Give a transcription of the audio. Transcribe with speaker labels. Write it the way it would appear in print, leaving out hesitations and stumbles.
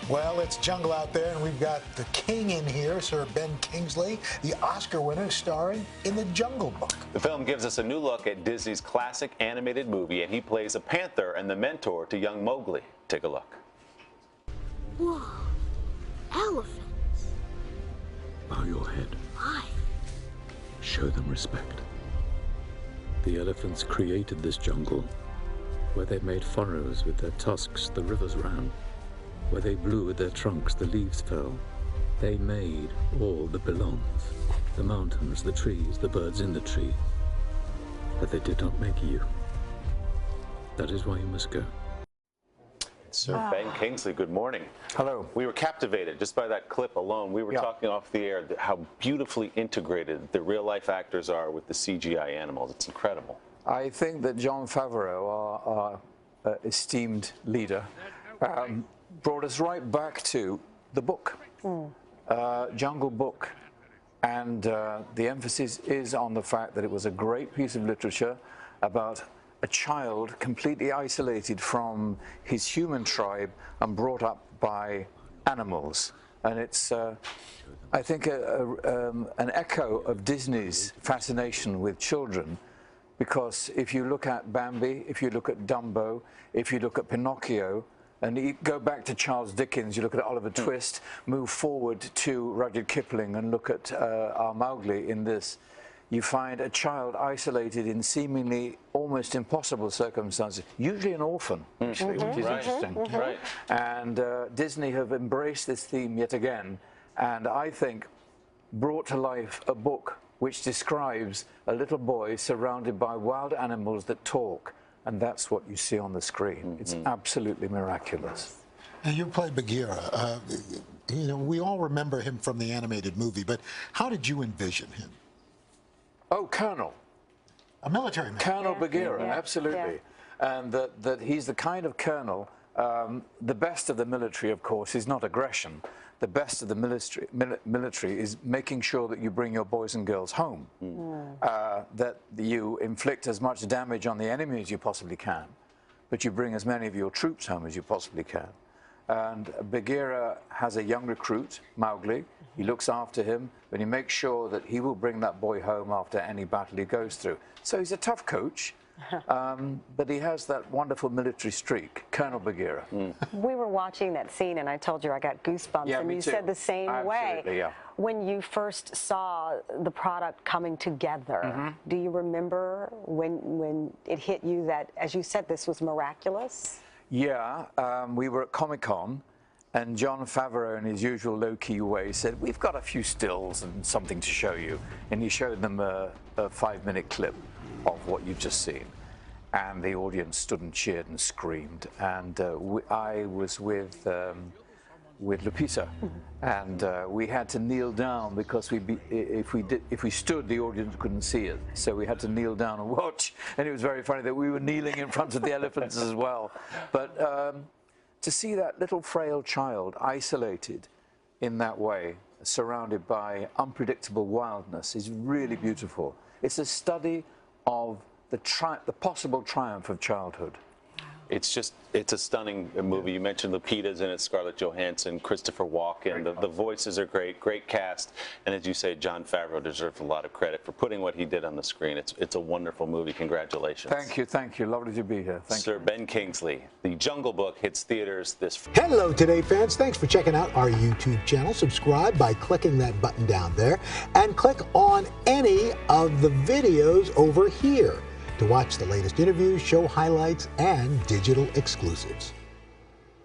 Speaker 1: Well, it's jungle out there, and we've got the king in here, Sir Ben Kingsley, the Oscar winner starring in The Jungle Book.
Speaker 2: The film gives us a new look at Disney's classic animated movie, and he plays a panther and the mentor to young Mowgli. Take a look.
Speaker 3: Whoa, elephants.
Speaker 4: Bow your head.
Speaker 3: Why?
Speaker 4: Show them respect. The elephants created this jungle, where they made furrows with their tusks, the rivers ran. Where they blew with their trunks, the leaves fell. They made all that belongs. The mountains, the trees, the birds in the tree. But they did not make you. That is why you must go.
Speaker 2: Sir Ben Kingsley, good morning.
Speaker 5: Hello.
Speaker 2: We were captivated just by that clip alone. We were talking off the air how beautifully integrated the real-life actors are with the CGI animals. It's incredible.
Speaker 5: I think that Jon Favreau, our esteemed leader, brought us right back to the book, Jungle Book. And the emphasis is on the fact that it was a great piece of literature about a child completely isolated from his human tribe and brought up by animals. And it's, I think, an echo of Disney's fascination with children, because if you look at Bambi, if you look at Dumbo, if you look at Pinocchio, and you go back to Charles Dickens, you look at Oliver Twist, move forward to Rudyard Kipling and look at our Mowgli in this, you find a child isolated in seemingly almost impossible circumstances, usually an orphan, actually, which is interesting.
Speaker 2: Right.
Speaker 5: And Disney have embraced this theme yet again, and I think brought to life a book which describes a little boy surrounded by wild animals that talk. And that's what you see on the screen. It's absolutely miraculous.
Speaker 1: And you played Bagheera. You know, we all remember him from the animated movie, but how did you envision him?
Speaker 5: Oh, Colonel.
Speaker 1: A military man.
Speaker 5: Colonel Bagheera, absolutely. And that he's the kind of colonel, the best of the military, of course, is not aggression. The best of the military is making sure that you bring your boys and girls home, that you inflict as much damage on the enemy as you possibly can, but you bring as many of your troops home as you possibly can. And Bagheera has a young recruit, Mowgli. He looks after him, but he makes sure that he will bring that boy home after any battle he goes through. So he's a tough coach. But he has that wonderful military streak, Colonel Bagheera.
Speaker 6: We were watching that scene, and I told you I got goosebumps, and you said the same way.
Speaker 5: Yeah.
Speaker 6: When you first saw the product coming together, do you remember when it hit you that, as you said, this was miraculous?
Speaker 5: Yeah, we were at Comic-Con, and Jon Favreau, in his usual low-key way, said, "We've got a few stills and something to show you." And he showed them a 5-minute clip of what you've just seen, and the audience stood and cheered and screamed. And I was with Lupita, and we had to kneel down because if we stood, the audience couldn't see it, so we had to kneel down and watch. And it was very funny that we were kneeling in front of the elephants as well. But to see that little frail child isolated in that way, surrounded by unpredictable wildness, is really beautiful. It's a study of the possible triumph of childhood.
Speaker 2: It's a stunning movie. You mentioned Lupita's in it, Scarlett Johansson, Christopher Walken. The voices are great cast. And as you say, Jon Favreau deserves a lot of credit for putting what he did on the screen. It's a wonderful movie. Congratulations.
Speaker 5: Thank you. Lovely to be here. Thank you.
Speaker 2: Sir Ben Kingsley, The Jungle Book hits theaters this.
Speaker 1: Hello, Today fans. Thanks for checking out our YouTube channel. Subscribe by clicking that button down there, and click on any of the videos over here to watch the latest interviews, show highlights, and digital exclusives.